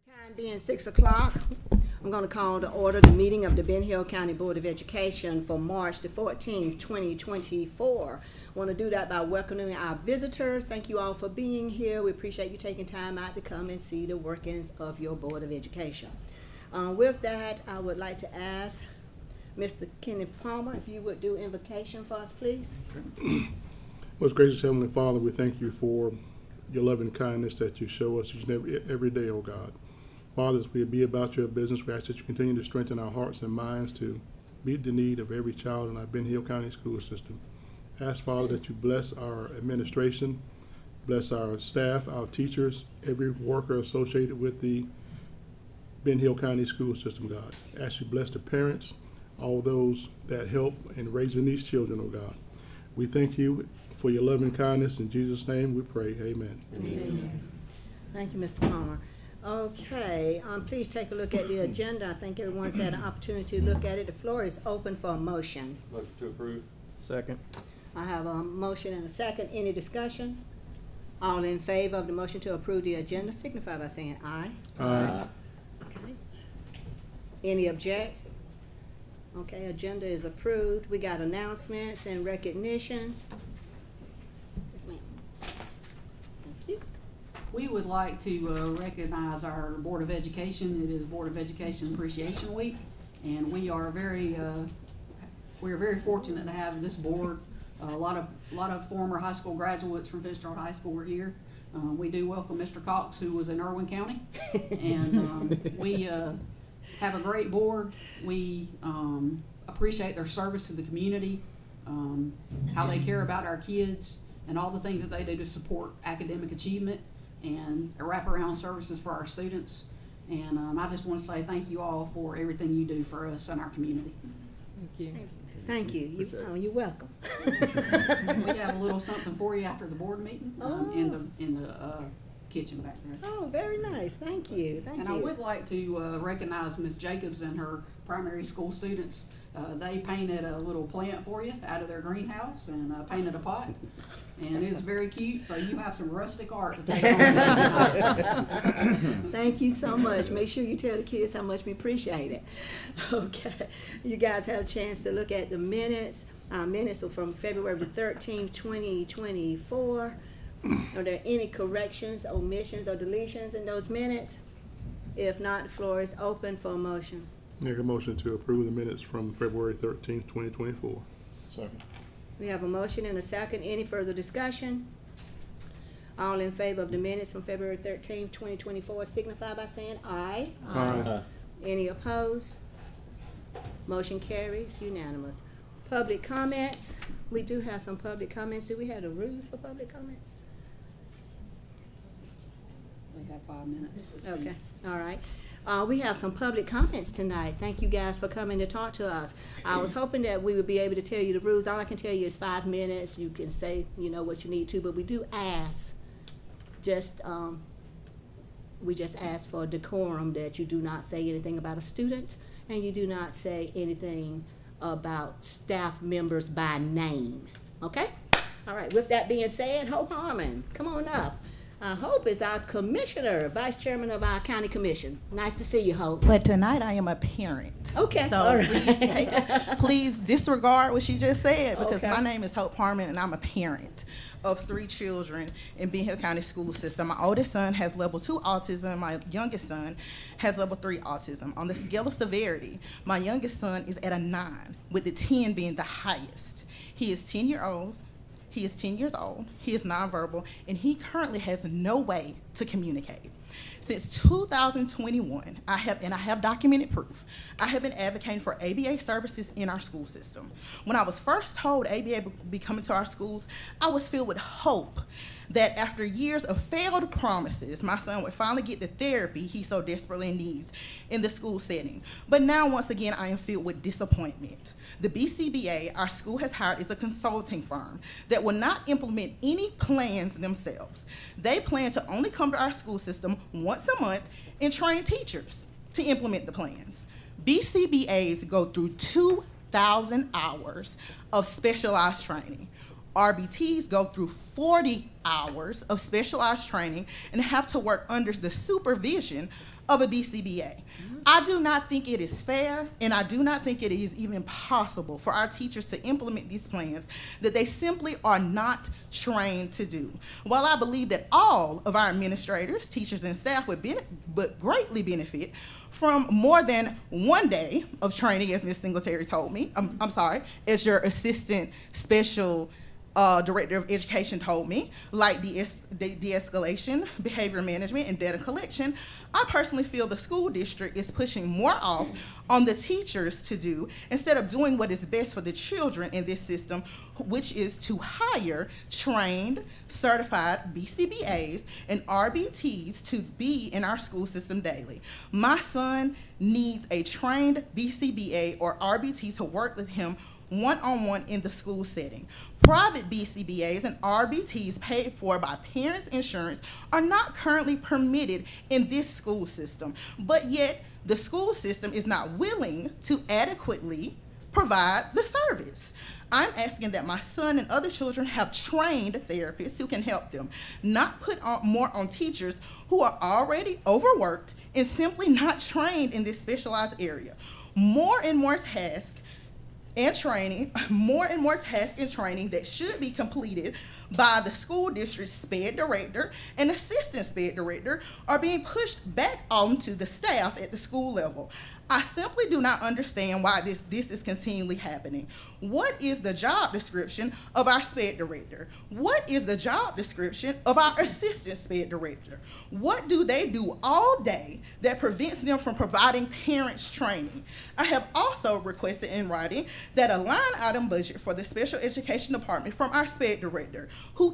Time being 6 o'clock, I'm going to call to order the meeting of the Ben Hill County Board of Education for March the 14th, 2024. I want to do that by welcoming our visitors. Thank you all for being here. We appreciate you taking time out to come and see the workings of your Board of Education. With that, I would like to ask Mr. Kenny Palmer if you would do invocation for us, please. Most gracious Heavenly Father, we thank you for your loving kindness that you show us each and every day, oh God. Father, as we be about your business, we ask that you continue to strengthen our hearts and minds to meet the need of every child in our Ben Hill County school system. Ask, Father, that you bless our administration, bless our staff, our teachers, every worker associated with the Ben Hill County school system, God. Ask you bless the parents, all those that help in raising these children, oh God. We thank you for your loving kindness. In Jesus' name we pray. Amen. Amen. Thank you, Mr. Palmer. Okay, please take a look at the agenda. I think everyone's had an opportunity to look at it. The floor is open for a motion. Motion to approve. Second. I have a motion and a second. Any discussion? All in favor of the motion to approve the agenda signify by saying aye. Aye. Okay. Any object? Okay, agenda is approved. We got announcements and recognitions. Yes, ma'am. Thank you. We would like to recognize our Board of Education. It is Board of Education Appreciation Week, and we are very fortunate to have this board. A lot of former high school graduates from Fitzgerald High School are here. We do welcome Mr. Cox, who was in Irwin County, and we have a great board. We appreciate their service to the community, how they care about our kids, and all the things that they do to support academic achievement and wraparound services for our students. And I just want to say thank you all for everything you do for us and our community. Thank you. Thank you. You're welcome. We have a little something for you after the board meeting in the kitchen back there. Oh, very nice. Thank you. Thank And you. I would like to recognize Ms. Jacobs and her primary school students. They painted a little plant for you out of their greenhouse and painted a pot. And it's very cute, so you have some rustic art to take home. Thank you so much. Make sure you tell the kids how much we appreciate it. Okay. You guys had a chance to look at the minutes. Our minutes are from February the 13th, 2024. Are there any corrections, omissions, or deletions in those minutes? If not, the floor is open for a motion. Make a motion to approve the minutes from February 13th, 2024. Second. We have a motion and a second. Any further discussion? All in favor of the minutes from February 13th, 2024 signify by saying aye. Aye. Any opposed? Motion carries unanimous. Public comments. We do have some public comments. Do we have the rules for public comments? We have 5 minutes. Okay, all right. We have some public comments tonight. Thank you guys for coming to talk to us. I was hoping that we would be able to tell you the rules. All I can tell you is 5 minutes. You can say, what you need to, but we do ask, we just ask for decorum that you do not say anything about a student and you do not say anything about staff members by name. Okay? All right, with that being said, Hope Harmon, come on up. Hope is our commissioner, vice chairman of our county commission. Nice to see you, Hope. But tonight I am a parent. Okay, So all right. please disregard what she just said because Okay. my name is Hope Harmon and I'm a parent of 3 children in Ben Hill County School System. My oldest son has level 2 autism. My youngest son has level 3 autism. On the scale of severity, my youngest son is at a 9, with the 10 being the highest. He is 10 years old. He is 10 years old, he is nonverbal, and he currently has no way to communicate. Since 2021, I have documented proof, I have been advocating for ABA services in our school system. When I was first told ABA would be coming to our schools, I was filled with hope that after years of failed promises, my son would finally get the therapy he so desperately needs in the school setting. But now, once again, I am filled with disappointment. The BCBA our school has hired is a consulting firm that will not implement any plans themselves. They plan to only come to our school system once a month and train teachers to implement the plans. BCBAs go through 2,000 hours of specialized training. RBTs go through 40 hours of specialized training and have to work under the supervision of a BCBA. I do not think it is fair, and I do not think it is even possible for our teachers to implement these plans that they simply are not trained to do. While I believe that all of our administrators, teachers, and staff would greatly benefit from more than one day of training, as Ms. Singletary told me, as your assistant special director of education told me, like de-escalation, behavior management, and data collection, I personally feel the school district is pushing more off on the teachers to do instead of doing what is best for the children in this system, which is to hire trained, certified BCBAs and RBTs to be in our school system daily. My son needs a trained BCBA or RBT to work with him one-on-one in the school setting. Private BCBAs and RBTs paid for by parents' insurance are not currently permitted in this school system, but yet the school system is not willing to adequately provide the service. I'm asking that my son and other children have trained therapists who can help them, not put more on teachers who are already overworked and simply not trained in this specialized area. More and more tasks and training that should be completed by the school district SPED director and assistant SPED director are being pushed back onto the staff at the school level. I simply do not understand why this is continually happening. What is the job description of our SPED director? What is the job description of our assistant SPED director? What do they do all day that prevents them from providing parents training? I have also requested in writing that a line item budget for the special education department from our SPED director, who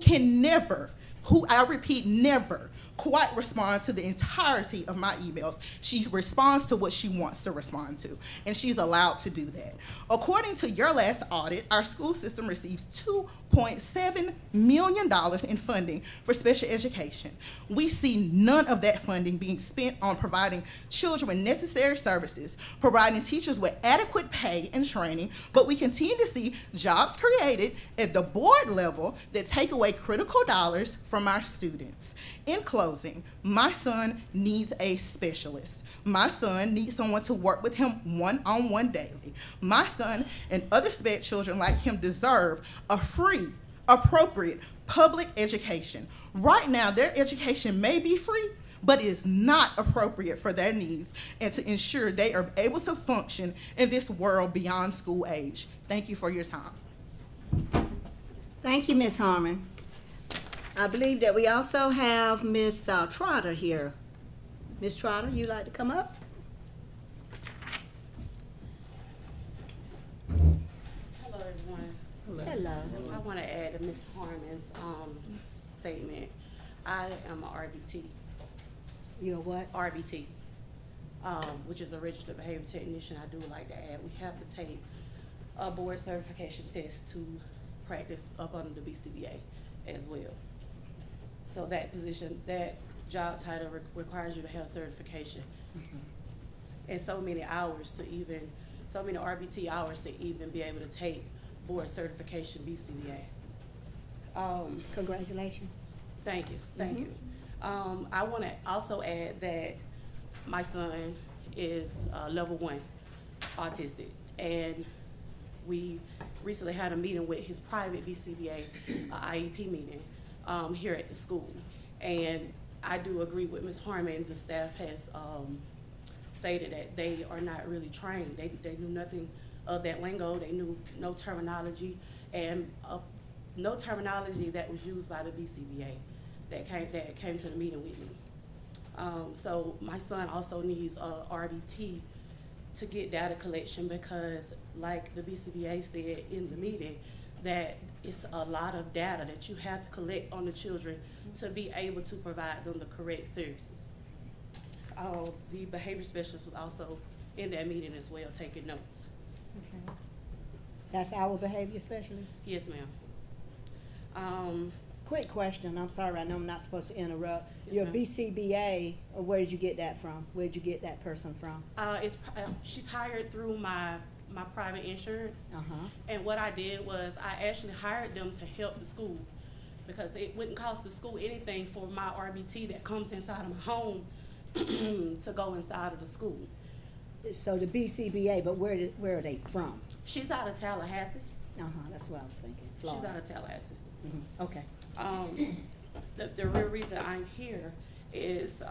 I repeat, never quite respond to the entirety of my emails. She responds to what she wants to respond to, and she's allowed to do that. According to your last audit, our school system receives $2.7 million in funding for special education. We see none of that funding being spent on providing children with necessary services, providing teachers with adequate pay and training, but we continue to see jobs created at the board level that take away critical dollars from our students. In closing, my son needs a specialist. My son needs someone to work with him one-on-one daily. My son and other SPED children like him deserve a free, appropriate public education. Right now, their education may be free, but it is not appropriate for their needs and to ensure they are able to function in this world beyond school age. Thank you for your time. Thank you, Ms. Harmon. I believe that we also have Ms. Trotter here. Ms. Trotter, you like to come up? Hello, everyone. Hello. I want to add to Ms. Harmon's statement. I am a RBT. You're what? RBT, which is a registered behavior technician. I do like to add, we have to take a board certification test to practice up under the BCBA as well. So that position, that job title requires you to have certification. And so many RBT hours to even be able to take board certification BCBA. Congratulations. Thank you, thank you. I want to also add that my son is level 1 autistic, and we recently had a meeting with his private BCBA, IEP meeting here at the school. And I do agree with Ms. Harmon. The staff has stated that they are not really trained. They knew nothing of that lingo. They knew no terminology, and no terminology that was used by the BCBA that came to the meeting with me. So my son also needs a RBT to get data collection, because like the BCBA said in the meeting, that it's a lot of data that you have to collect on the children to be able to provide them the correct services. The behavior specialist was also in that meeting as well, taking notes. Okay. That's our behavior specialist? Yes, ma'am. Quick question, I'm sorry, I know I'm not supposed to interrupt. Yes, Your ma'am. BCBA, where did you get that from? Where did you get that person from? She's hired through my my private insurance. Uh-huh. And what I did was I actually hired them to help the school, because it wouldn't cost the school anything for my RBT that comes inside of my home to go inside of the school. So the BCBA, but where are they from? She's out of Tallahassee. Uh-huh, that's what I was thinking, She's Florida. out of Tallahassee. Mhm, okay. The real reason I'm here is,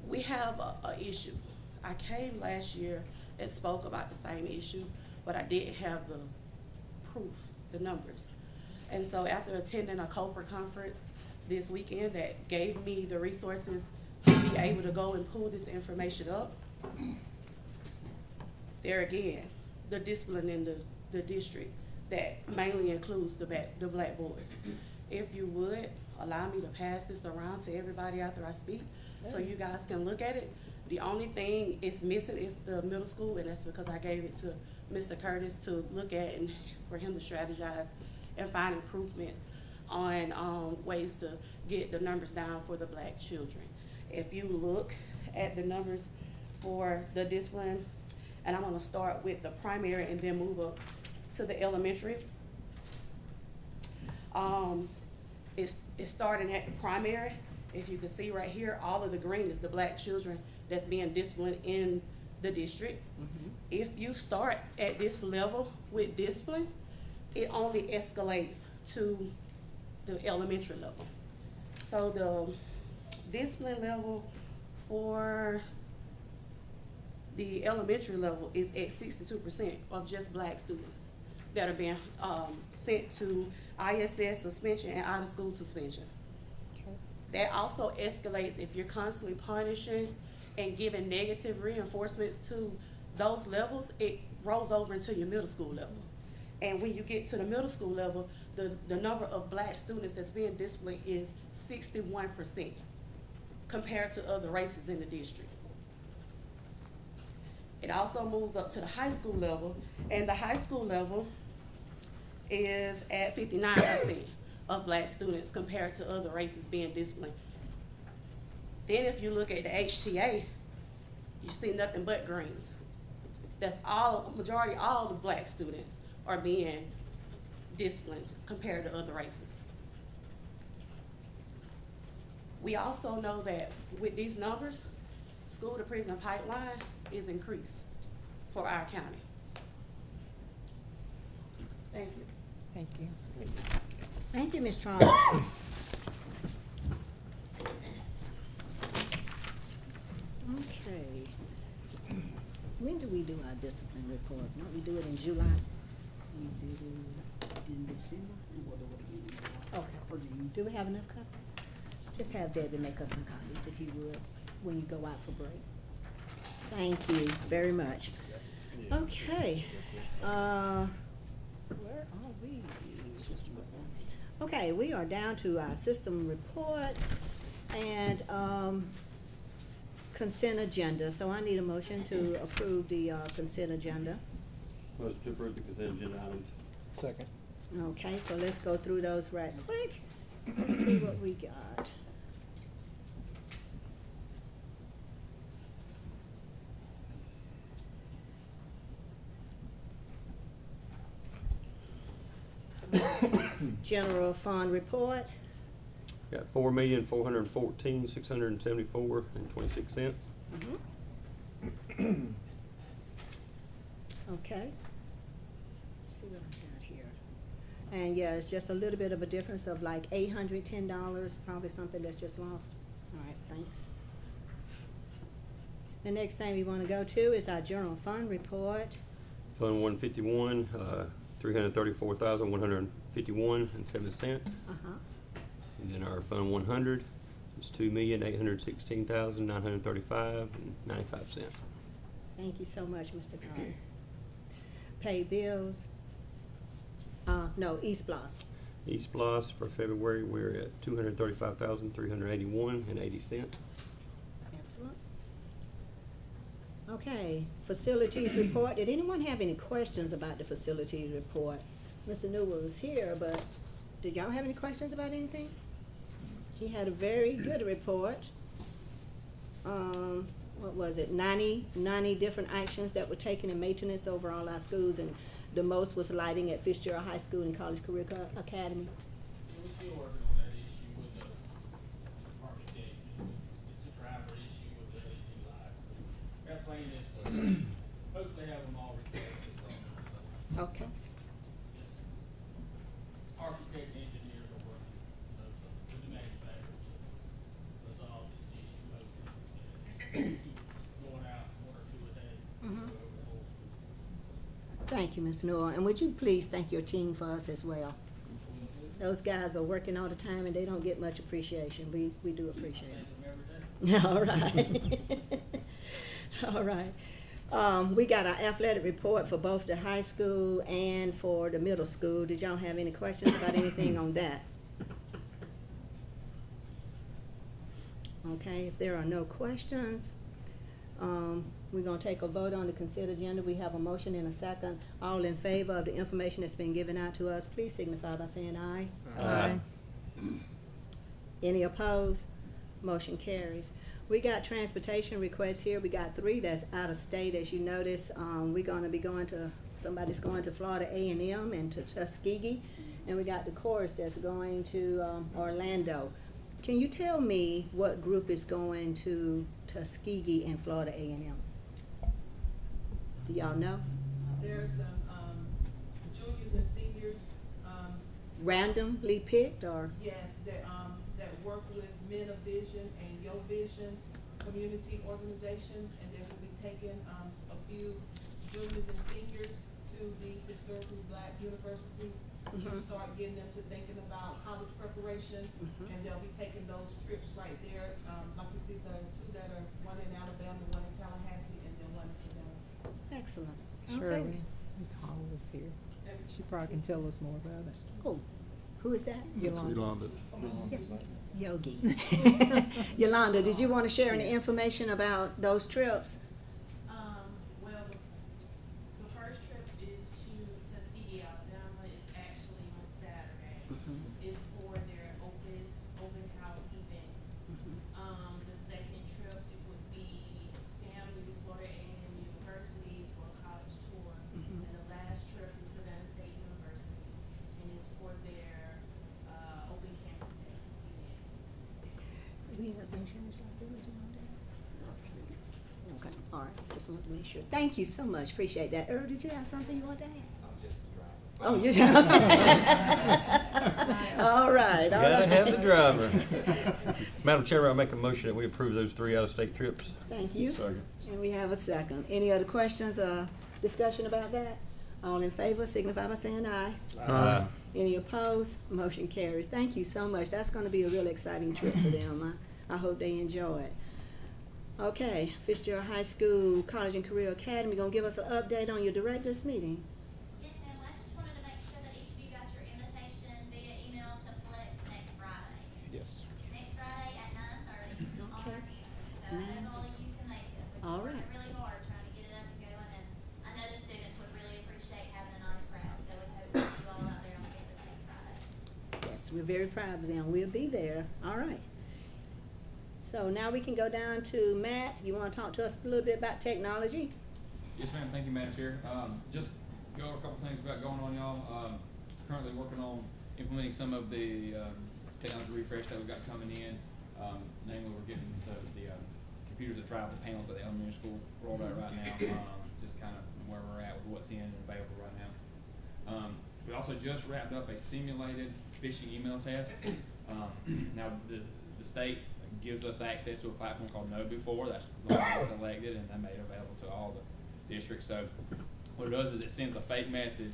we have a issue. I came last year and spoke about the same issue, but I didn't have the proof, the numbers. And so after attending a COPRA conference this weekend that gave me the resources to be able to go and pull this information up, there again, the discipline in the district that mainly includes the black boys. If you would, allow me to pass this around to everybody after I speak, so you guys can look at it. The only thing it's missing is the middle school, and that's because I gave it to Mr. Curtis to look at and for him to strategize and find improvements on ways to get the numbers down for the black children. If you look at the numbers for the discipline, and I'm gonna start with the primary and then move up to the elementary. It's starting at the primary. If you can see right here, all of the green is the black children that's being disciplined in the district. If you start at this level with discipline, it only escalates to the elementary level. So the discipline level for the elementary level is at 62% of just black students that are being sent to ISS suspension and out of school suspension. That also escalates if you're constantly punishing and giving negative reinforcements to those levels, it rolls over into your middle school level. And when you get to the middle school level, the number of black students that's being disciplined is 61% compared to other races in the district. It also moves up to the high school level, and the high school level is at 59% of black students compared to other races being disciplined. Then if you look at the HTA, you see nothing but green. That's all, majority, all the black students are being disciplined compared to other races. We also know that with these numbers, school to prison pipeline is increased for our county. Thank you. Thank you. Thank you, Ms. Charles. Okay. When do we do our discipline report? Don't we do it in July? We did it in December, and we'll do it again in July. Okay. Or June. Do we have enough copies? Just have Debbie make us some copies, if you would, when you go out for break. Thank you very much. Okay. Where are we? Okay, we are down to our system reports and consent agenda. So I need a motion to approve the consent agenda. Motion to approve the consent agenda items. Second. Okay, so let's go through those right quick. Let's see what we got. General fund report. Got $4,414,674.26. Okay. Let's see what I got here. And yeah, it's just a little bit of a difference of like $810, probably something that's just lost. All right, thanks. The next thing we want to go to is our general fund report. Fund 151, $334,151.07. Uh-huh. And then our Fund 100 is $2,816,935.95. Thank you so much, Mr. Cox. Pay bills. No, East Blos. East Blos for February, we're at $235,381.80. Excellent. Okay, facilities report. Did anyone have any questions about the facilities report? Mr. Newell was here, but did y'all have any questions about anything? He had a very good report. what was it, 90 different actions that were taken in maintenance over all our schools, and the most was lighting at Fitzgerald High School and College Career Academy. Yeah, we're still working on that issue with the architect. It's a driver issue with the LED lights. Got plan this, but hopefully have them all repaired this summer. So Okay. just architect and engineers are working, with the manufacturers to resolve this issue, hopefully. And keep going out one or two a day. Mhm. Go over the whole school. Thank you, Ms. Noor, and would you please thank your team for us as well? Those guys are working all the time and they don't get much appreciation. We do appreciate Thank them every day. it. All right. We got our athletic report for both the high school and for the middle school. Did y'all have any questions about anything on that? Okay, if there are no questions, we're gonna take a vote on the consent agenda. We have a motion and a second. All in favor of the information that's been given out to us, please signify by saying aye. Aye. Any opposed? Motion carries. We got transportation requests here. We got 3 that's out of state. As you notice, we're gonna be going to, somebody's going to Florida A&M and to Tuskegee. And we got the chorus that's going to Orlando. Can you tell me what group is going to Tuskegee and Florida A&M? Do y'all know? There's some juniors and seniors, Randomly picked or? yes, that work with Men of Vision and Yo Vision community organizations, and they will be taking a few juniors and seniors to these historically black universities to Mhm. start getting them to thinking about college preparation, Mhm. and they'll be taking those trips right there. Like you see the 2 that are, one in Alabama, one in Tallahassee, and then one in Savannah. Excellent. Okay. Shirley, Ms. Hall is here. She probably can tell us more about it. Oh, who is that? Yolanda. Yogi. Yolanda, did you want to share any information about those trips? Well, the first trip is to Tuskegee, Alabama. It's actually on Saturday. It's for their open house event. The second trip, it would be family to Florida A&M Universities for a college tour. And the last trip is Savannah State University, and it's for their open campus day event. We have insurance liability on that? Okay, all right, just wanted to make sure. Thank you so much, appreciate that. Earl, did you have something you want to add? Oh, you just. All right, all Gotta right. have the driver. Madam Chair, I make a motion that we approve those 3 out-of-state trips. Thank you. Second. And we have a second. Any other questions or discussion about that? All in favor, signify by saying aye. Aye. Any opposed? Motion carries. Thank you so much. That's gonna be a really exciting trip for them. I hope they enjoy it. Okay, Fitzgerald High School College and Career Academy, gonna give us an update on your directors meeting. Yes, ma'am. I just wanted to make sure that each of you got your invitation via email to Flex next Friday. Yes. Next Friday at 9:30 on Okay. our campus. So I hope all of you can make it. We've All been right. working really hard trying to get it up and going, and I know the students would really appreciate having a nice crowd. So we hope to see you all out there on campus next Friday. Yes, we're very proud of them. We'll be there. All right. So now we can go down to Matt. You wanna talk to us a little bit about technology? Yes, ma'am. Thank you, Madam Chair. Just go over a couple things we got going on, y'all. Currently working on implementing some of the technology refresh that we've got coming in. Namely, we're getting the computers that drive the panels at the elementary school rolled out right now. Just kind of where we're at with what's in and available right now. We also just wrapped up a simulated phishing email test. Now, the state gives us access to a platform called KnowBe4. That's the one I selected, and they made it available to all the districts. So what it does is it sends a fake message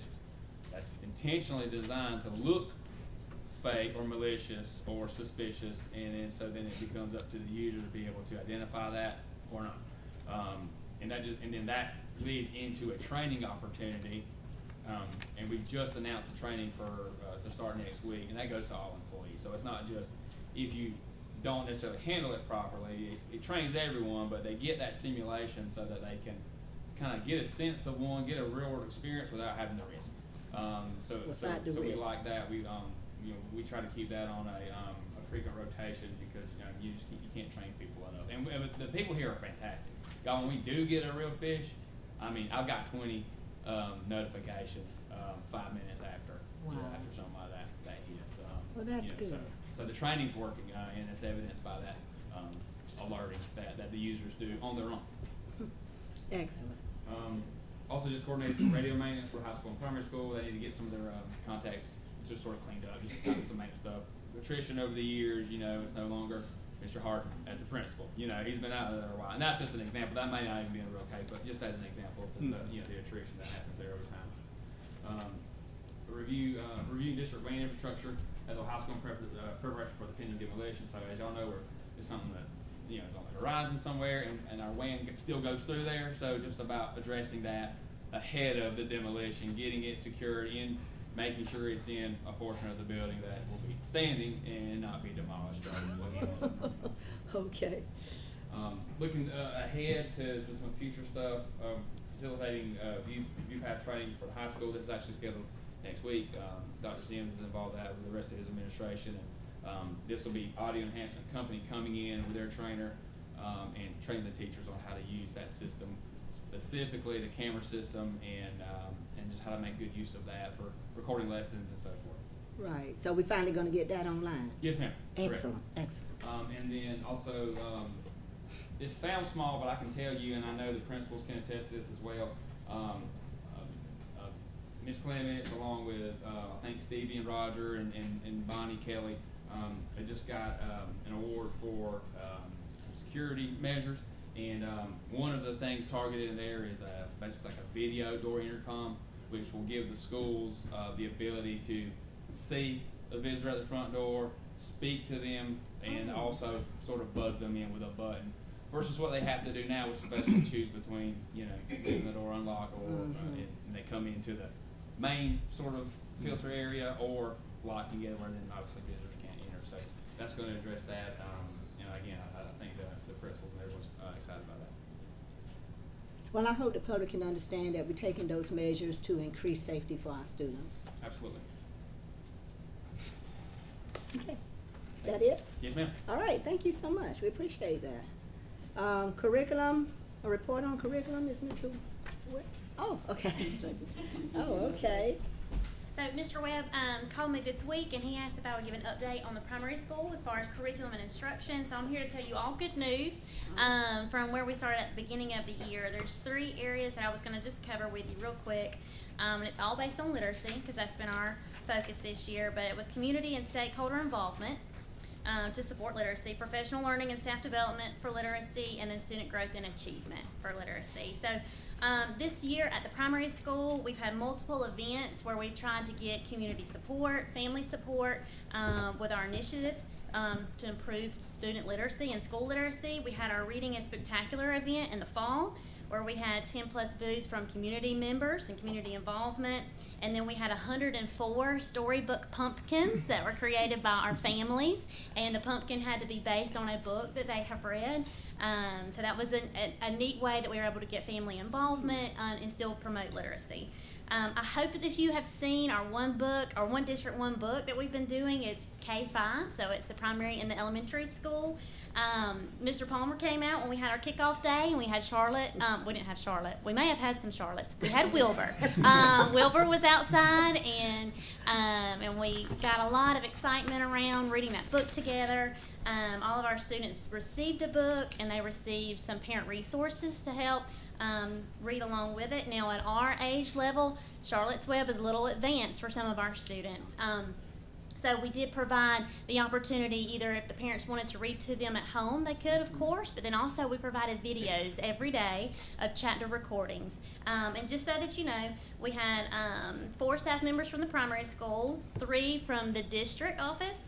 that's intentionally designed to look fake or malicious or suspicious, and then it becomes up to the user to be able to identify that or not. And then that leads into a training opportunity. And we've just announced the training to start next week, and that goes to all employees. So it's not just if you don't necessarily handle it properly. It trains everyone, but they get that simulation so that they can kind of get a sense of get a real world experience without having the risk. So we risk. like that. We try to keep that on a frequent rotation because you can't train people enough. And the people here are fantastic. Y'all, when we do get a real fish, I mean, I've got 20 notifications 5 minutes after, after something like that hits. Well, that's good. So the training's working, and it's evidenced by that alerting that the users do on their own. Excellent. Also just coordinated some radio maintenance for high school and primary school. They need to get some of their contacts just sort of cleaned up, just got some maintenance stuff. Attrition over the years, it's no longer Mr. Hart as the principal. He's been out there a while. And that's just an example. That may not even be in a real case, but just as an example of the attrition that happens there over time. Review district land infrastructure as a high school preparation for the pending demolition. So as y'all know, it's something that is on the horizon somewhere, and our WAN still goes through there. So just about addressing that ahead of the demolition, getting it secured in, making sure it's in a portion of the building that will be standing and not be demolished. Okay. Looking ahead to some future stuff, facilitating view path training for the high school. This is actually scheduled next week. Dr. Sims is involved with that with the rest of his administration. And this will be audio enhancement company coming in with their trainer and training the teachers on how to use that system, specifically the camera system, and just how to make good use of that for recording lessons and so forth. Right. So we're finally going to get that online. Yes, ma'am. Excellent. Excellent. And then also, this sounds small, but I can tell you, and I know the principals can attest to this as well. Ms. Clements, along with I think Stevie and Roger and Bonnie Kelly, they just got an award for security measures. And one of the things targeted in there is basically like a video door intercom, which will give the schools the ability to see a visitor at the front door, speak to them, and also sort of buzz them in with a button, versus what they have to do now, which is basically choose between, leaving the door unlocked or and they come into the main sort of filter area or locked together where then obviously visitors can't enter. So that's going to address that. And again, I think the principals and everyone's excited about that. Well, I hope the public can understand that we're taking those measures to increase safety for our students. Absolutely. Okay. Is that it? Yes, ma'am. All right. Thank you so much. We appreciate that. Curriculum, a report on curriculum is Mr. Oh, okay. Oh, okay. So Mr. Webb called me this week, and he asked if I would give an update on the primary school as far as curriculum and instruction. So I'm here to tell you all good news from where we started at the beginning of the year. There's 3 areas that I was going to just cover with you real quick, and it's all based on literacy because that's been our focus this year. But it was community and stakeholder involvement to support literacy, professional learning and staff development for literacy, and then student growth and achievement for literacy. So this year at the primary school, we've had multiple events where we've tried to get community support, family support with our initiative to improve student literacy and school literacy. We had our Reading is Spectacular event in the fall where we had 10 plus booths from community members and community involvement. And then we had 104 storybook pumpkins that were created by our families. And the pumpkin had to be based on a book that they have read. So that was a neat way that we were able to get family involvement and still promote literacy. I hope that if you have seen our one district, one book that we've been doing, it's K-5, so it's the primary and the elementary school. Mr. Palmer came out when we had our kickoff day, and we had Charlotte. We didn't have Charlotte. We may have had some Charlottes. We had Wilbur. Wilbur was outside, and we got a lot of excitement around reading that book together. All of our students received a book, and they received some parent resources to help read along with it. Now, at our age level, Charlotte's Web is a little advanced for some of our students. So we did provide the opportunity, either if the parents wanted to read to them at home, they could, of course, but then also we provided videos every day of chapter recordings. And just so that you know, we had 4 staff members from the primary school, 3 from the district office.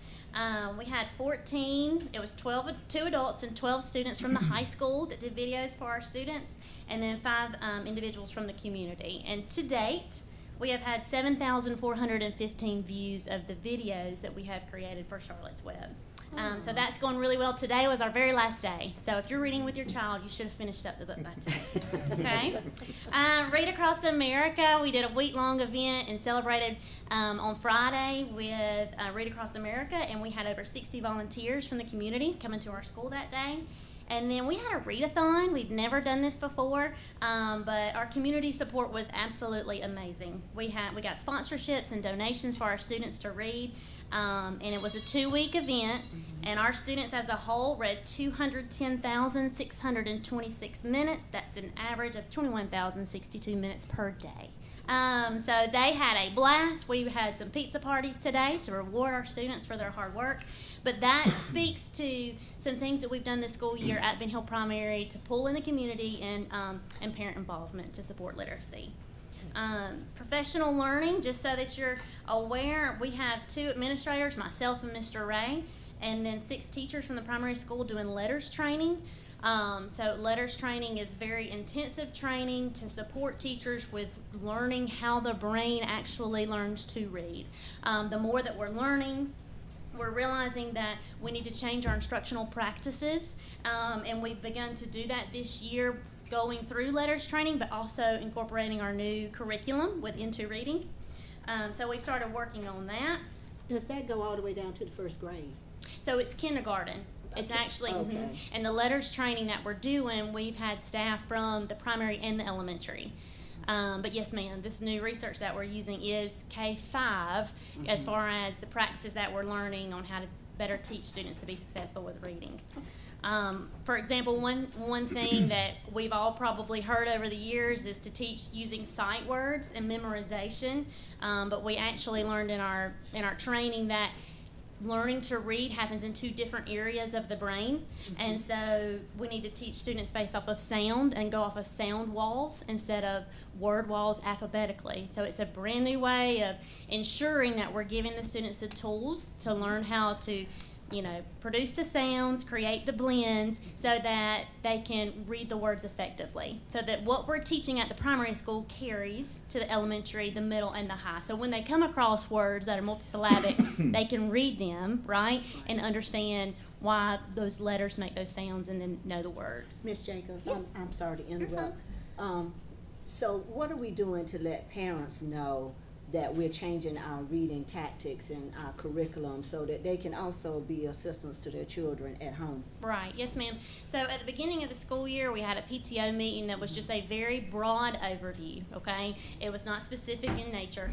We had 14, it was 2 adults and 12 students from the high school that did videos for our students, and then 5 individuals from the community. And to date, we have had 7,415 views of the videos that we have created for Charlotte's Web. So that's going really well. Today was our very last day. So if you're reading with your child, you should have finished up the book by today. Okay? Read Across America, we did a week-long event and celebrated on Friday with Read Across America, and we had over 60 volunteers from the community coming to our school that day. And then we had a readathon. We've never done this before, but our community support was absolutely amazing. We got sponsorships and donations for our students to read, and it was a 2-week event. And our students as a whole read 210,626 minutes. That's an average of 21,062 minutes per day. So they had a blast. We had some pizza parties today to reward our students for their hard work. But that speaks to some things that we've done this school year at Ben Hill Primary to pull in the community and parent involvement to support literacy. Professional learning, just so that you're aware, we have 2 administrators, myself and Mr. Ray, and then 6 teachers from the primary school doing letters training. So letters training is very intensive training to support teachers with learning how the brain actually learns to read. The more that we're learning, we're realizing that we need to change our instructional practices, and we've begun to do that this year, going through letters training, but also incorporating our new curriculum with Into Reading. So we started working on that. Does that go all the way down to the 1st grade? So it's kindergarten. It's actually, Okay. And the letters training that we're doing, we've had staff from the primary and the elementary. But yes, ma'am, this new research that we're using is K-5 as far as the practices that we're learning on how to better teach students to be successful with reading. For example, one thing that we've all probably heard over the years is to teach using sight words and memorization. But we actually learned in our training that learning to read happens in 2 different areas of the brain, and so we need to teach students based off of sound and go off of sound walls instead of word walls alphabetically. So it's a brand new way of ensuring that we're giving the students the tools to learn how to, produce the sounds, create the blends, so that they can read the words effectively. So that what we're teaching at the primary school carries to the elementary, the middle, and the high. So when they come across words that are multisyllabic, they can read them, right, and understand why those letters make those sounds and then know the words. Ms. Jacobs, Yes. I'm sorry to You're interrupt. So what are we doing to let parents know that we're changing our reading tactics and our curriculum so that they can also be assistants to their children at home? Right, yes ma'am. So at the beginning of the school year, we had a PTO meeting that was just a very broad overview, okay? It was not specific in nature,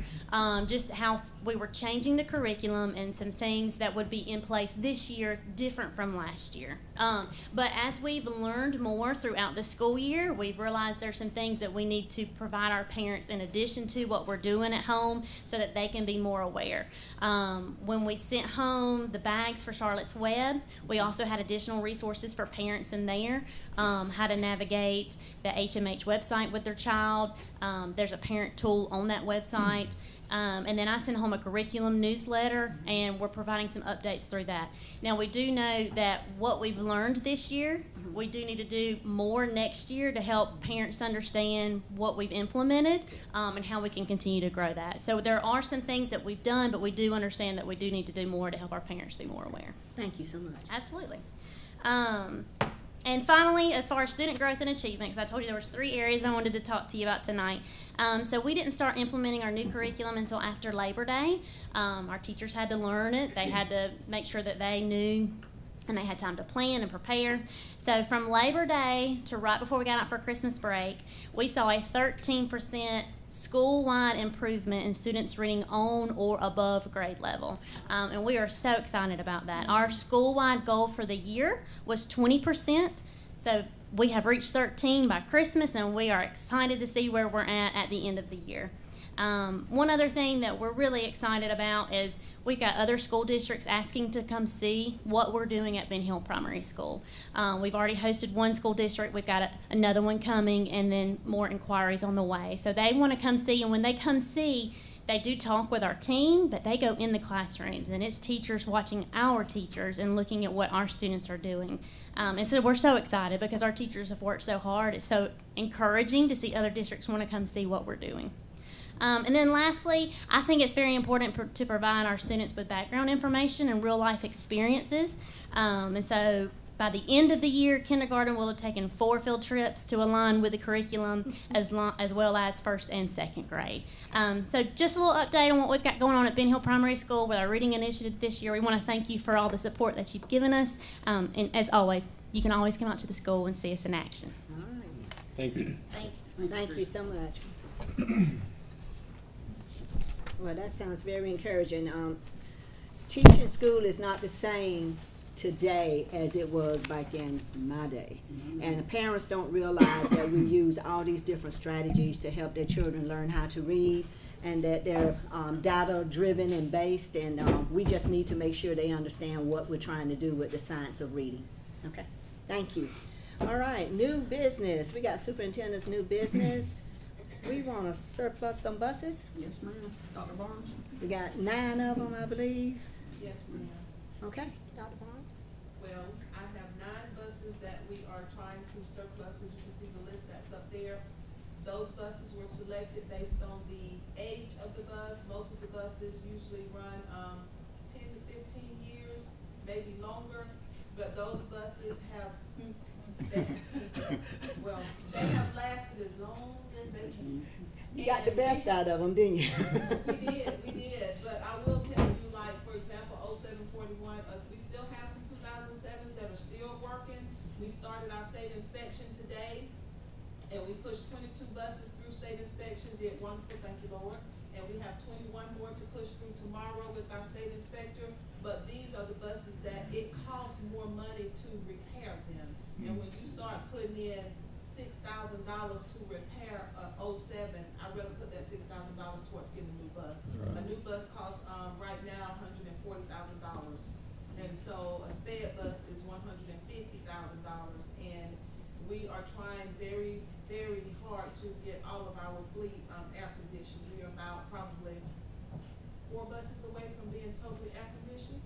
just how we were changing the curriculum and some things that would be in place this year different from last year. But as we've learned more throughout the school year, we've realized there's some things that we need to provide our parents in addition to what we're doing at home so that they can be more aware. When we sent home the bags for Charlotte's Web, we also had additional resources for parents in there, how to navigate the HMH website with their child. There's a parent tool on that website. And then I sent home a curriculum newsletter, and we're providing some updates through that. Now, we do know that what we've learned this year, we do need to do more next year to help parents understand what we've implemented and how we can continue to grow that. So there are some things that we've done, but we do understand that we do need to do more to help our parents be more aware. Thank you so much. Absolutely. And finally, as far as student growth and achievement, because I told you there was 3 areas I wanted to talk to you about tonight. So we didn't start implementing our new curriculum until after Labor Day. Our teachers had to learn it. They had to make sure that they knew and they had time to plan and prepare. So from Labor Day to right before we got out for Christmas break, we saw a 13% school-wide improvement in students reading on or above grade level. And we are so excited about that. Our school-wide goal for the year was 20%. So we have reached 13 by Christmas, and we are excited to see where we're at the end of the year. One other thing that we're really excited about is we've got other school districts asking to come see what we're doing at Ben Hill Primary School. We've already hosted one school district. We've got another one coming, and then more inquiries on the way. So they want to come see, and when they come see, they do talk with our team, but they go in the classrooms, and it's teachers watching our teachers and looking at what our students are doing. And so we're so excited because our teachers have worked so hard. It's so encouraging to see other districts want to come see what we're doing. And then lastly, I think it's very important to provide our students with background information and real life experiences. And so By the end of the year, kindergarten will have taken 4 field trips to align with the curriculum, as well as first and second grade. So just a little update on what we've got going on at Ben Hill Primary School with our reading initiative this year. We want to thank you for all the support that you've given us. And as always, you can always come out to the school and see us in action. All right. Thank you. Thank you. Thank you so much. Well, that sounds very encouraging. Teaching school is not the same today as it was back in my day. And the parents don't realize that we use all these different strategies to help their children learn how to read, and that they're data driven and based, and we just need to make sure they understand what we're trying to do with the science of reading. Okay, thank you. All right, new business. We got superintendent's new business. We want to surplus some buses. Yes, ma'am. Dr. Barnes? We got 9 of them, I believe. Yes, ma'am. Okay, Dr. Barnes. Well, I have 9 buses that we are trying to surplus. As you can see the list that's up there. Those buses were selected based on the age of the bus. Most of the buses usually run 10 to 15 years, maybe longer. But those buses have, well, they have lasted as long as they can. You got the best out of them, didn't you? We did, but I will tell you, like, for example, 0741, we still have some 2007s that are still working. We started our state inspection today, and we pushed 22 buses through state inspection, did wonderful, thank you, Lord. And we have 21 more to push through tomorrow with our state inspector. But these are the buses that it costs more money to repair them. And when you start putting in $6,000 to repair a 07, I'd rather put that $6,000 towards getting a new bus. Right. A new bus costs right now $140,000, and so a sped bus is $150,000. And we are trying very, very hard to get all of our fleet air conditioned. We are about probably 4 buses away from being totally air conditioned.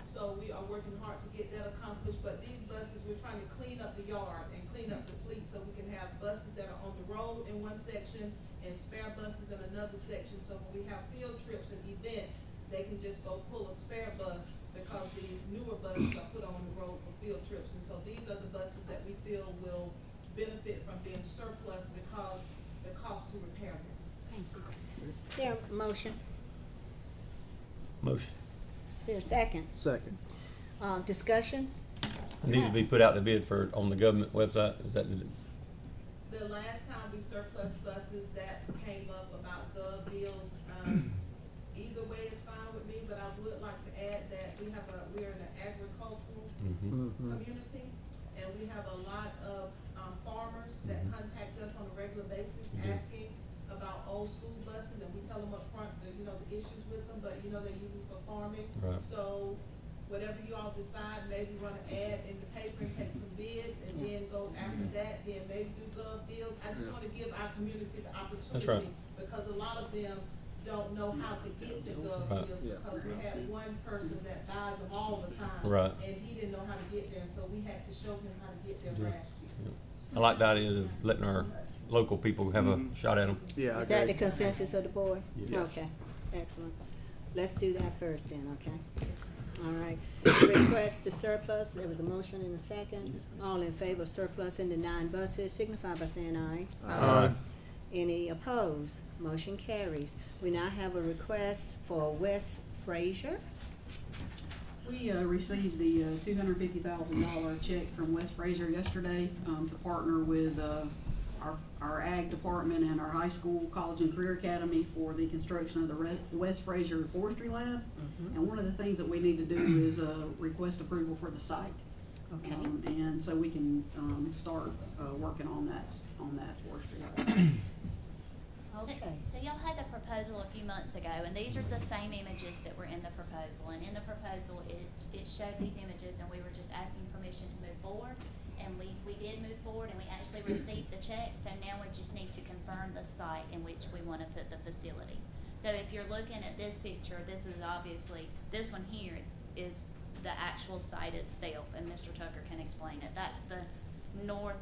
So we are working hard to get that accomplished, but these buses, we're trying to clean up the yard and clean up the fleet so we can have buses that are on the road in one section and spare buses in another section. So when we have field trips and events, they can just go pull a spare bus because the newer buses are put on the road for field trips. And so these are the buses that we feel will benefit from being surplus because the cost to repair them. Thank you. Is there a motion? Motion. Is there a second? Second. Discussion? These will be put out to bid for, on the government website, is that The last time we surplus buses, that came up about gov deals. Either way is fine with me, but I would like to add that we're in an agricultural community, and we have a lot of farmers that contact us on a regular basis asking about old school buses, and we tell them up front the issues with them, but they're using for farming. Right. So whatever you all decide, maybe run an ad in the paper and take some bids, and then go after that, then maybe do gov deals. I just want to give our community the opportunity. That's right. Because a lot of them don't know how to get to gov Right. deals, because we had one person that buys them all the time. Right. And he didn't know how to get there, and so we had to show him how to get there last year. I like the idea of letting our local people have a shot at them. Yeah. Is that the consensus of the board? Yes. Okay, excellent. Let's do that first then, okay? All right. Request to surplus, there was a motion and a second. All in favor of surplusing the 9 buses, signify by saying aye. Aye. Any opposed? Motion carries. We now have a request for West Frazier. We received the $250,000 check from West Fraser yesterday to partner with our ag department and our high school, college and career academy for the construction of the West Fraser Forestry Lab. And one of the things that we need to do is request approval for the site. Okay. And so we can start working on that forestry lab. Okay. So y'all had the proposal a few months ago, and these are the same images that were in the proposal. And in the proposal, it showed these images, and we were just asking permission to move forward. And we did move forward, and we actually received the check, so now we just need to confirm the site in which we want to put the facility. So if you're looking at this picture, this is obviously, this one here is the actual site itself, and Mr. Tucker can explain it. That's the North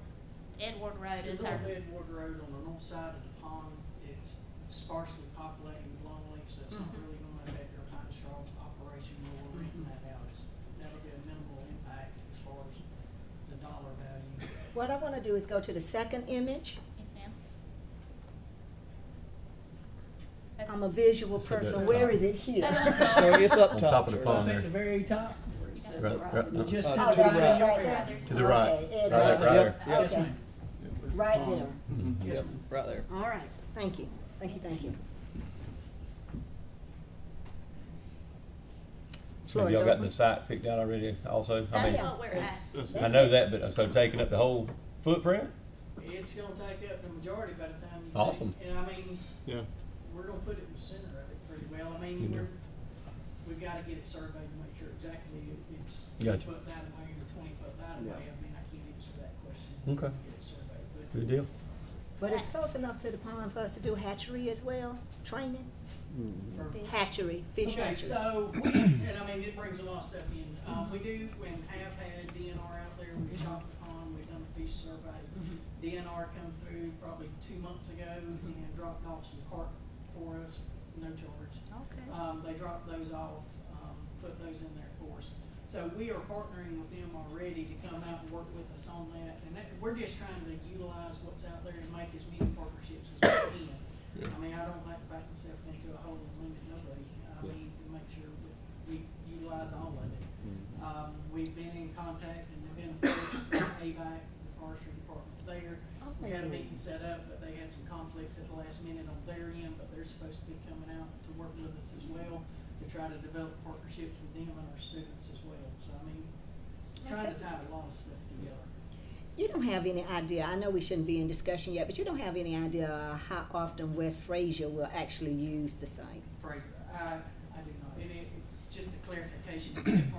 Edward Road is our. North Edward Road on the north side of the pond. It's sparsely populated with longleaf, so it's not really going to affect our pine straw operation when we're renting that out. That'll be a minimal impact as far as dollar value. What I wanna do is go to the second image. Yes, ma'am. I'm a visual So person. that- Where is it here? Oh, I'm sorry. it's up On top of the Up pond at the there. very top, Right, just to to the the right. Right To the right. Okay, Ed, Right there, right there. Yes, Okay. ma'am. Right there. Yes, Yep, ma'am. right there. All right, thank you, thank you, thank you. Floor Have is y'all gotten open. the site picked out already also? I That's mean, what we're It's- at. I know that, but so taking up the whole footprint? It's gonna take up the majority by the time you. Awesome. And I mean, Yeah. we're gonna put it in the center of it pretty well. I You mean, do. we've gotta get it surveyed to make sure exactly it's Gotcha. 10 foot that way or 20 foot that way. I mean, I can't answer that question. Okay. until we Get it surveyed, but. Good deal. But it's close enough to the pond for us to do hatchery as well, training? for- Hatchery, fish Okay, hatchery. so, and I mean, it brings a lot of stuff in. We do and have had DNR out there, we've shot the pond, we've done a fish survey. DNR come through probably 2 months ago and dropped off some carp for us, no charge. Okay. They dropped those off, put those in there for us. So we are partnering with them already to come out and work with us on that. And that, we're just trying to utilize what's out there and make as many partnerships as we can. I mean, I don't like to back myself into a hole and limit nobody. I need to make sure that we utilize all of it. We've been in contact and they've been approached by AVAC, the forestry department there. We had a meeting set up, but they had some conflicts at the last minute on their end, but they're supposed to be coming out to work with us as well, to try to develop partnerships with them and our students as well. So, I mean, trying to tie a lot of stuff together. You don't have any idea, I know we shouldn't be in discussion yet, but you don't have any idea how often West Fraser will actually use the site? Fraser, I do not. And it, just a clarification, Fraser,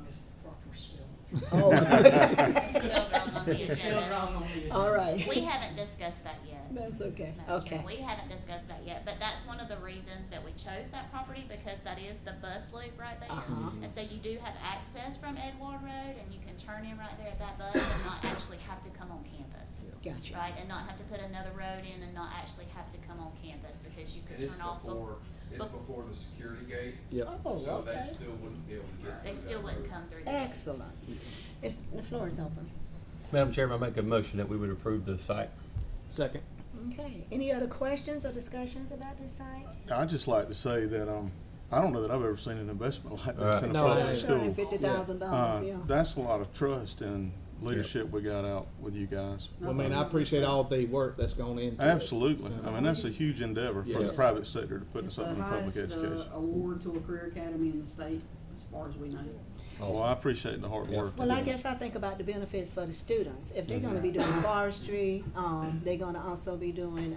Ms. Proctor spelling. Oh. It's spelled wrong on the It's spelled agenda. wrong on the agenda. All right. We haven't discussed that yet. That's okay, No, okay. We haven't discussed that yet, but that's one of the reasons that we chose that property, because that is the bus loop right there. Uh-huh. And so you do have access from Edward Road, and you can turn in right there at that bus and not actually have to come on campus. Gotcha. Right, and not have to put another road in and not actually have to come on campus, because you could And it's turn off. before the security gate. Yep. Oh, So they okay. still wouldn't be able to get They through still that wouldn't road. come through the gates. Excellent. It's, the floor is open. Madam Chairman, I make a motion that we would approve the site. Second. Okay, any other questions or discussions about this site? I'd just like to say that, I don't know that I've ever seen an investment like this in a No, I public haven't. school. $50,000, yeah. That's a lot of trust and leadership we got out with you guys. I mean, I appreciate all the work that's gone into it. Absolutely. I mean, that's a huge endeavor for the Yeah. private sector to put It's the something in public highest, education. award to a career academy in the state, as far as we know. Well, I appreciate the hard work. Well, I guess I think about the benefits for the students. If they're gonna be doing forestry, they're gonna also be doing,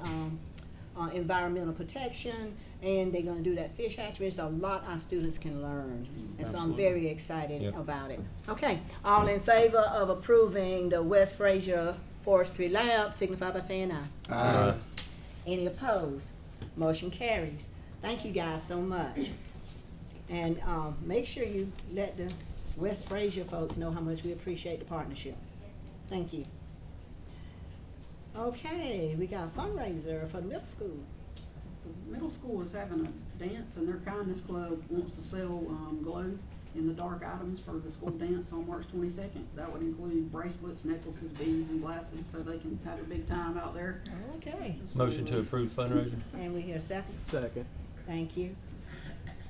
environmental protection, and they're gonna do that fish hatchery. It's a lot our students can learn. And so I'm Absolutely. very excited Yep. about it. Okay, all in favor of approving the West Fraser Forestry Lab, signify by saying aye. Aye. Any opposed? Motion carries. Thank you guys so much. And, make sure you let the West Fraser folks know how much we appreciate the partnership. Thank you. Okay, we got a fundraiser for the middle school. The middle school is having a dance, and their Kindness Club wants to sell, glow in the dark items for the school dance on March 22nd. That would include bracelets, necklaces, beads, and glasses, so they can have a big time out there. Okay. Motion to approve fundraiser. And we hear a second? Second. Thank you.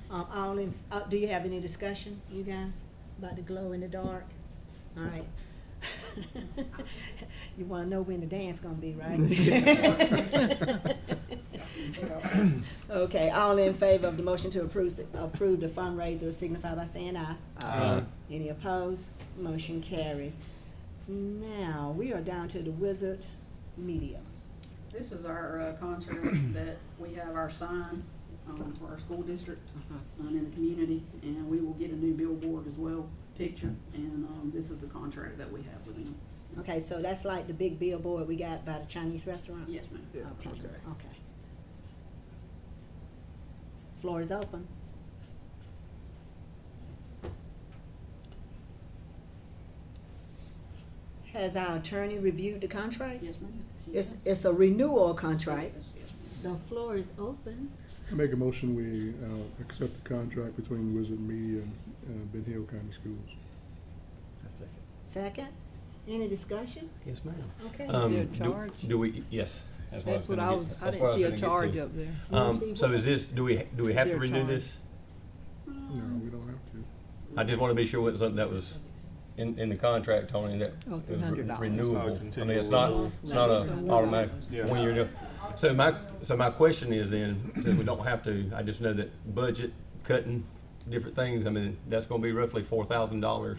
All in, do you have any discussion, you guys, about the glow in the dark? All right. You wanna know when the dance gonna be, right? Okay, all in favor of the motion to approve the fundraiser signify by saying aye. Aye. Any opposed? Motion carries. Now, we are down to the Wizard Media. This is our contract that we have our sign for our school district in the community, and we will get a new billboard as well, picture, and this is the contract that we have with them. Okay, so that's like the big billboard we got by the Chinese restaurant? Yes, ma'am. Okay, okay. Floor is open. Has our attorney reviewed the contract? Yes, ma'am. It's a renewal contract. Yes, yes, The floor is open. I make a motion, we, accept the contract between Wizard Media and Ben Hill County Schools. Second? Any discussion? Yes, ma'am. Okay. Is there a charge? Do we, yes. That's what I was, I didn't see a charge up there. So is this, do we have there to a renew charge? this? No, we don't have to. I just want to be sure it was something that was in the contract, Tony, that Oh, it was $300. renewable. It's not I mean, it's not a automatic, Yeah. when you're doing. So my question is then, since we don't have to, I just know that budget, cutting, different things, I mean, that's gonna be roughly $4,000.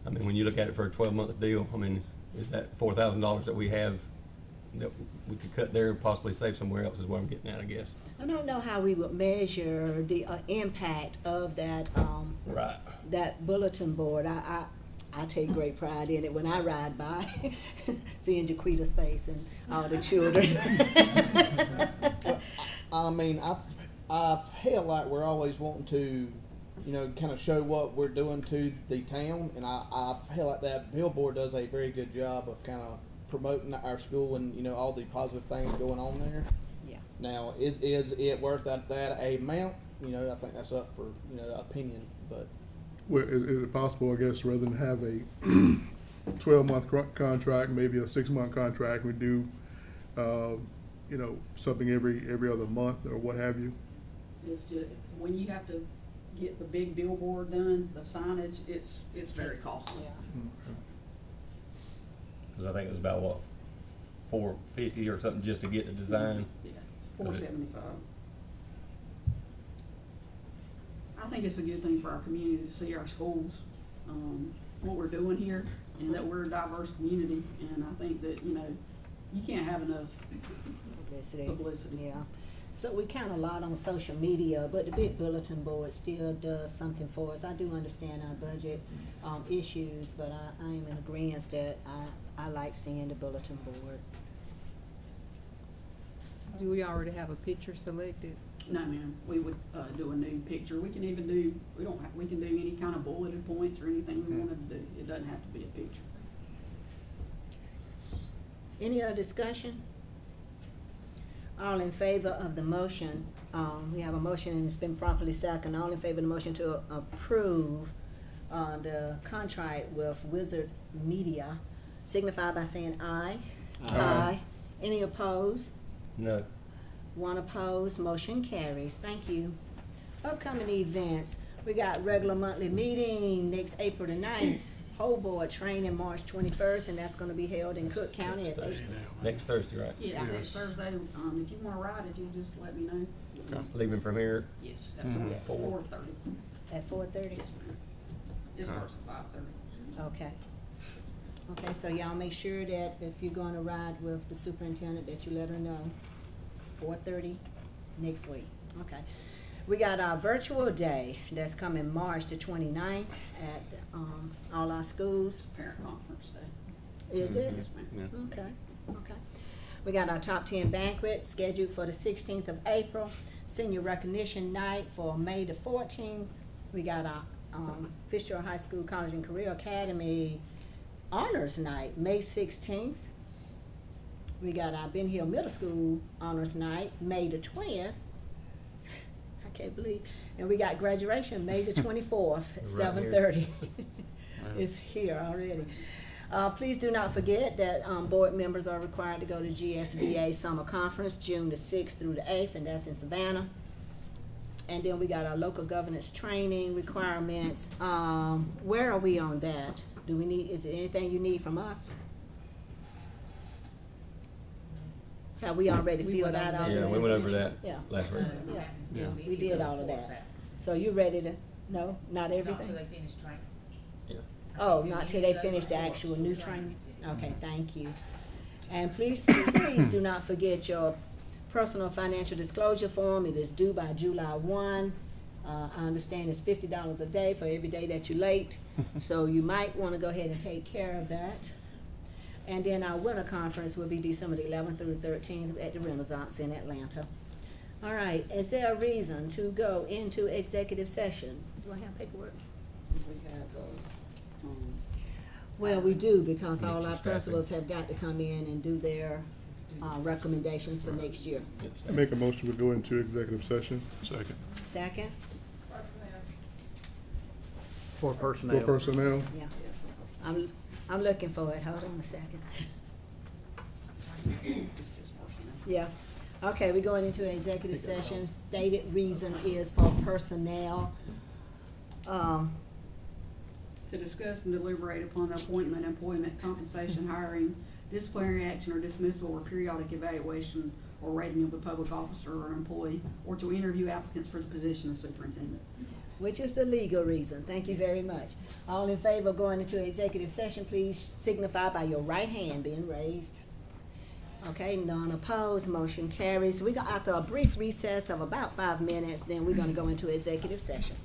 I mean, when you look at it for a 12-month deal, I mean, is that $4,000 that we have that we could cut there and possibly save somewhere else is what I'm getting at, I guess. I don't know how we would measure the impact of that, Right. that bulletin board. I take great pride in it when I ride by, seeing Jaquita's face and all the children. I mean, I feel like we're always wanting to, kind of show what we're doing to the town, and I feel like that billboard does a very good job of kind of promoting our school and, all the positive things going on there. Yeah. Now, is it worth that amount? I think that's up for, opinion, but. Well, is it possible, I guess, rather than have a 12-month contract, maybe a 6-month contract, we do, something every other month or what have you? It's just, when you have to get the big billboard done, the signage, it's very costly. Because I think it was about, what, $450 or something just to get the design? Yeah, $475. I think it's a good thing for our community to see our schools, what we're doing here, and that we're a diverse community, and I think that, you can't have enough publicity. Yeah. So we count a lot on social media, but the big bulletin board still does something for us. I do understand our budget issues, but I am in agreement that I like seeing the bulletin board. Do we already have a picture selected? No, ma'am, we would, do a new picture. We can even do, we can do any kind of bulleted points or anything we wanted to do. It doesn't have to be a picture. Any other discussion? All in favor of the motion, we have a motion and it's been properly seconded. All in favor of the motion to approve the contract with Wizard Media, signify by saying aye. Aye. Any opposed? No. One opposed, motion carries. Thank you. Upcoming events, we got regular monthly meeting next April the 9th, whole board training March 21st, and that's gonna be held in Cook County at 8. Next Thursday, right? Yeah, next Thursday, if you wanna ride it, you just let me know. Leaving from here? Yes, at Yes. 4:30. At 4:30? Yes, ma'am. It starts at 5:30. Okay. Okay, so y'all make sure that if you're gonna ride with the superintendent, that you let her know. 4:30 next week. Okay. We got our virtual day that's coming March the 29th at all our schools. Parent conference day. Is it? Yes, ma'am. Okay, okay. We got our top 10 banquet scheduled for the 16th of April. Senior recognition night for May the 14th. We got our Fitzgerald High School College and Career Academy honors night, May 16th. We got our Ben Hill Middle School honors night, May the 20th. I can't believe. And we got graduation, May the 24th at 7:30. It's here already. Please do not forget that board members are required to go to GSBA Summer Conference, June the 6th through the 8th, and that's in Savannah. And then we got our local governance training requirements. Where are we on that? Do we need, is it anything you need from us? Have we already We filled went out over all that. this Yeah, we went over that information? last week. Yeah, we did all of that. So you ready to, no, not everything? Oh, not till they finish the actual new training? Okay, thank you. And please, please, please do not forget your personal financial disclosure form. It is due by July 1. I understand it's $50 a day for every day that you're late, so you might want to go ahead and take care of that. And then our winter conference will be December the 11th through the 13th at the Renaissance in Atlanta. All right, is there a reason to go into executive session? Do I have paperwork? We have, Well, we do, because all our principals have got to come in and do their recommendations for next year. I make a motion to go into executive session. Second. Second? For personnel. For personnel? Yeah. I'm looking for it, hold on a second. Yeah, okay, we're going into executive session. Stated reason is for personnel. To discuss and deliberate upon the appointment, employment, compensation, hiring, disciplinary action or dismissal or periodic evaluation or rating of the public officer or employee, or to interview applicants for the position of superintendent. Which is the legal reason. Thank you very much. All in favor of going into executive session, please signify by your right hand being raised. Okay, none opposed, motion carries. After a brief recess of about 5 minutes, then we're gonna go into executive session.